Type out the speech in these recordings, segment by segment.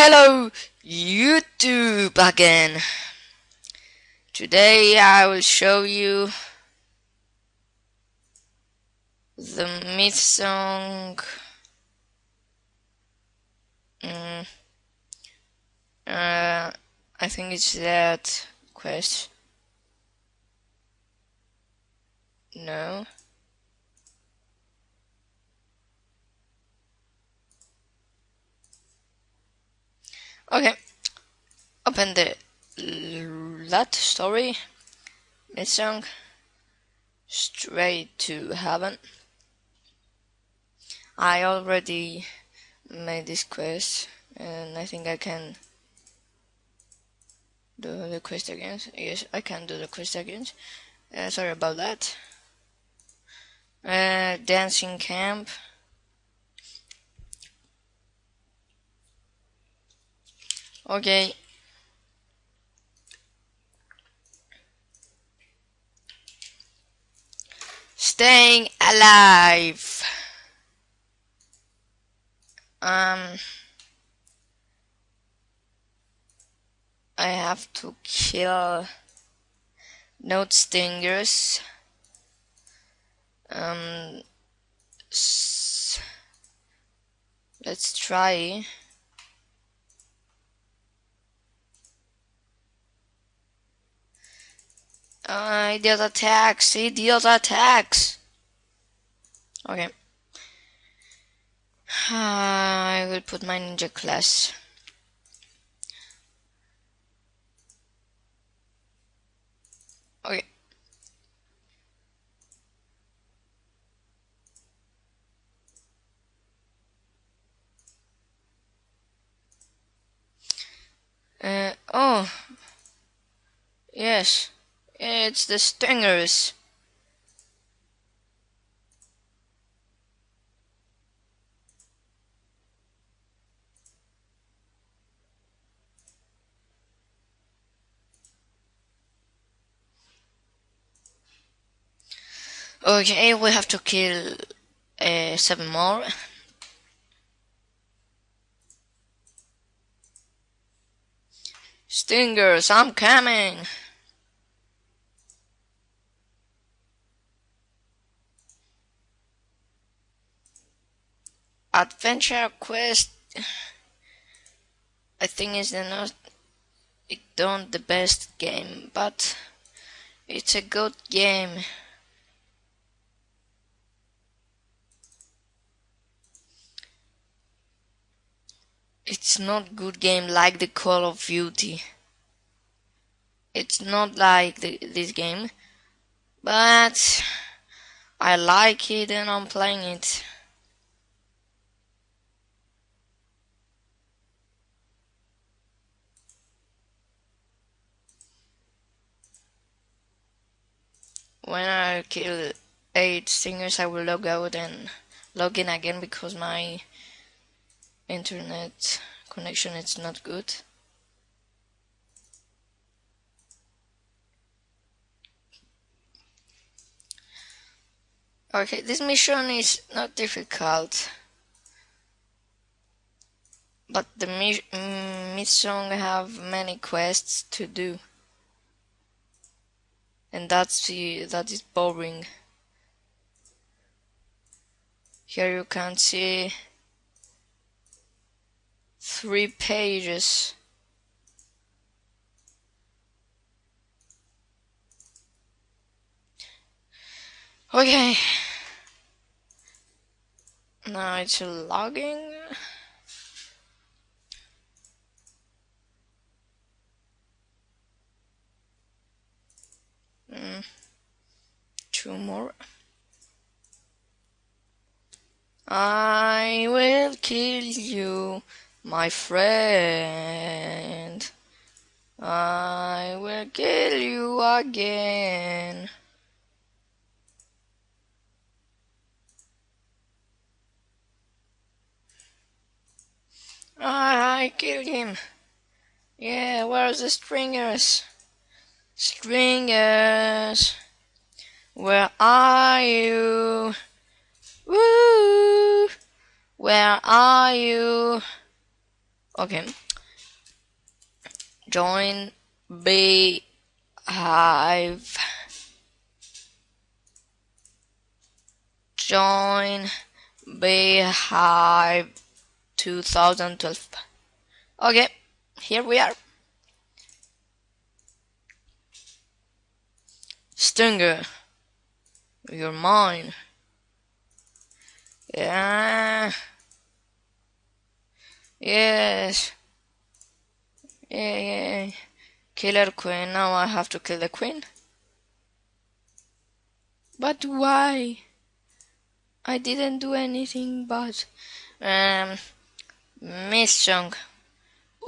Hello YouTube again. Today I will show you the myth song. I think it's that quest. No. Okay. Open the that story. Myth song. Straight to heaven. I already made this quest, and I think I can do the quest again. Yes, I can do the quest again. Sorry about that. Dancing camp. Okay. Staying alive. I have to kill note stingers. Let's try. Idiot attacks! Idiot attacks! Okay. I will put my ninja class. Okay. Oh. Yes. It's the stingers. Okay, we have to kill 7 more. Stingers, I'm coming! Adventure quest. I think it's not the best game, but it's a good game. It's not good game like the Call of Duty. It's not like this game, but I like it and I'm playing it. When I kill 8 stingers, I will log out and log in again because my internet connection is not good. Okay, this mission is not difficult, but the mission have many quests to do, and that is boring. Here you can see 3 pages. Okay. Now it's logging. Two more. I will kill you, my friend. I will kill you again. I killed him. Yeah, where's the stringers? Stringers, where are you? Woo! Where are you? Okay, Join Beehive. Join Beehive 2012. Okay, here we are. Stinger, you're mine. Yeah. Yes. Yeah. Killer queen. Now I have to kill the queen. But why? I didn't do anything but mission.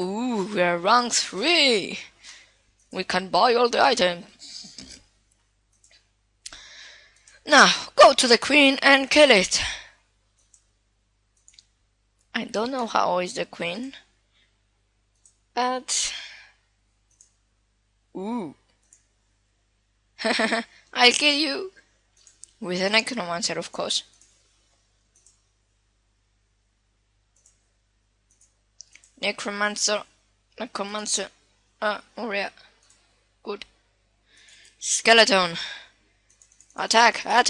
Ooh, we're rank 3. We can buy all the items. Now, go to the queen and kill it. I don't know how is the queen, but ooh, I'll kill you with an necromancer, of course. Necromancer. Oh yeah, good. Skeleton, attack! I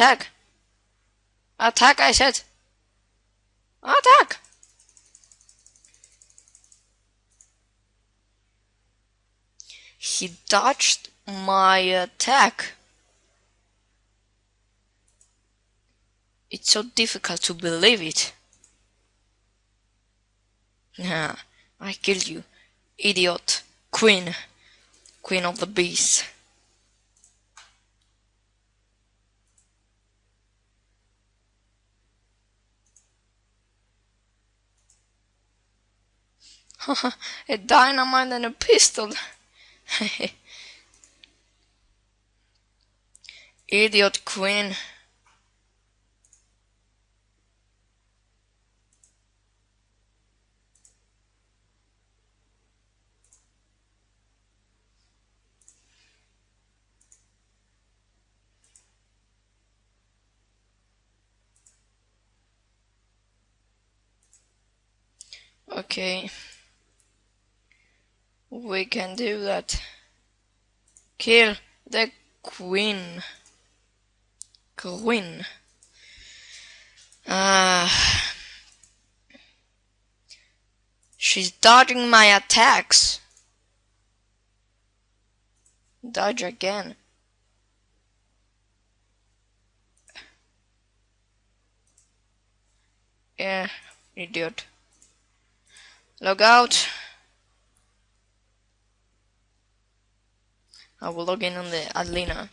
said, attack! He dodged my attack. It's so difficult to believe it. Yeah, I killed you, idiot. Queen of the beasts. A dynamite and a pistol. Idiot queen. Okay, we can do that. Kill the queen. She's dodging my attacks. Dodge again. Yeah, idiot. Log out. I will log in on the Adelina.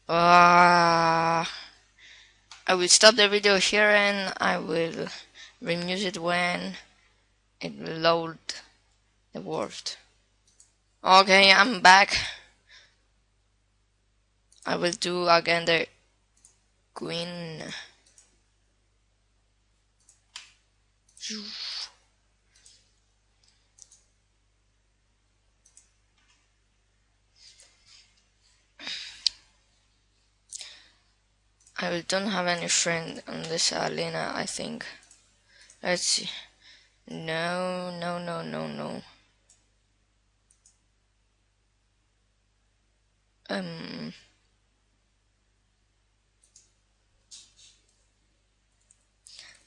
I will stop the video here and I will remuse it when it will load the world. Okay, I'm back. I will do again the queen. I don't have any friend on this arena, I think. Let's see. No.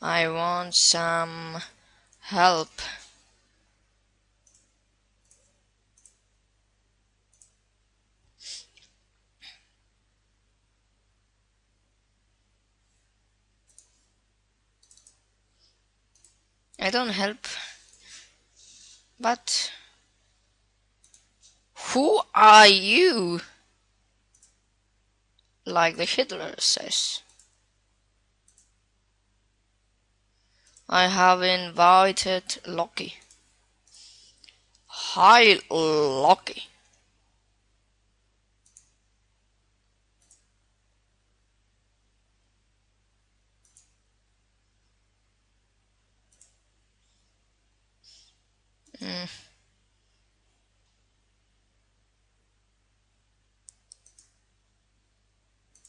I want some help. I don't help. But who are you? Like the Hitler says. I have invited Loki. Hi, Loki.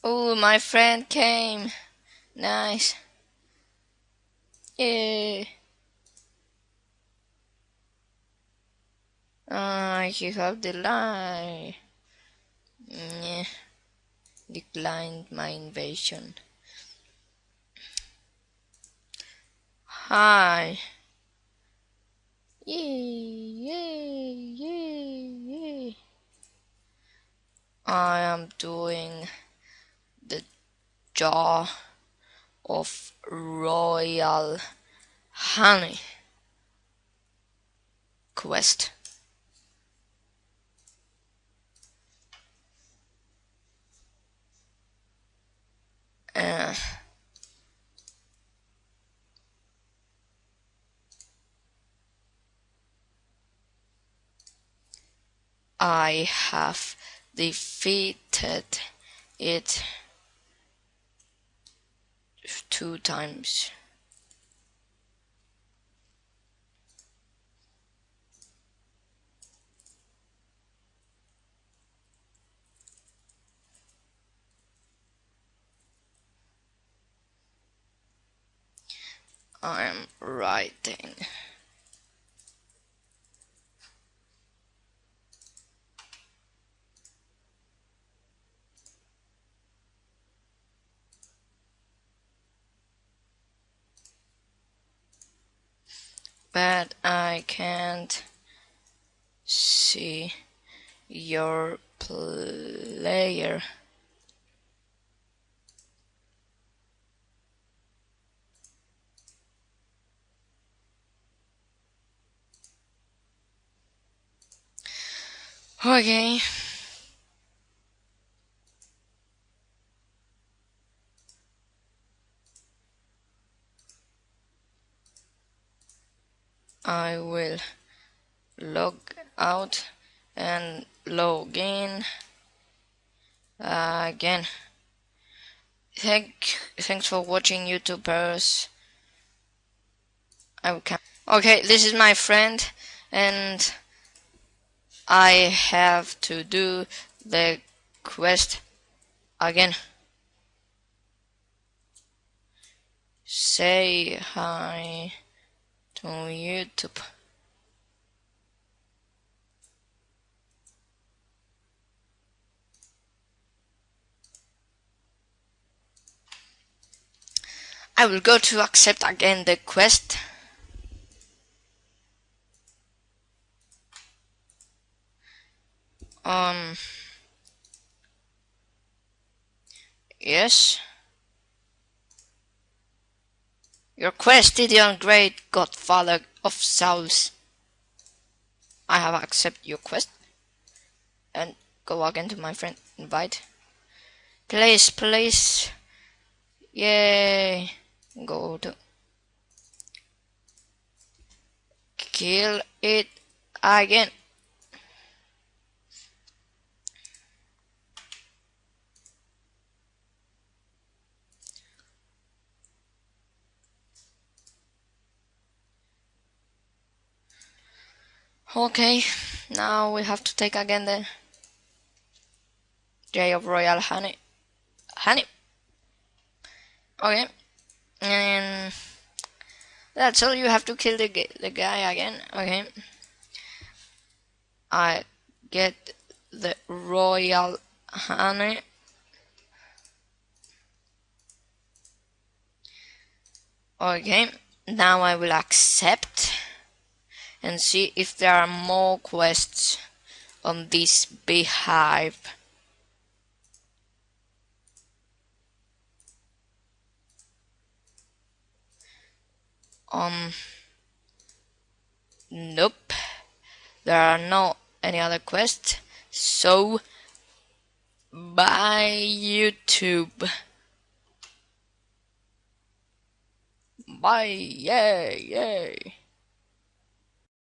Oh, my friend came. Nice. Yeah. You have the lie. Yeah. Declined my invasion. Hi. Yay, yay, yay, yay. I am doing the jar of royal honey quest. Uh, I have defeated it 2 times. I'm writing. But I can't see your player. Okay. I will log out and log in again. Thanks for watching, YouTubers. Okay, this is my friend, and I have to do the quest again. Say hi to YouTube. I will go to accept again the quest. Yes. Your quest, Gideon, great godfather of souls. I have accepted your quest. And go again to my friend. Invite. Please. Yay. Go to. Kill it again. Okay, now we have to take again the J of Royal Honey. Okay, and that's all. You have to kill the guy again. Okay, I get the Royal Honey. Okay, now I will accept and see if there are more quests on this beehive. Nope, there are no any other quests. So, bye YouTube. Bye, yay.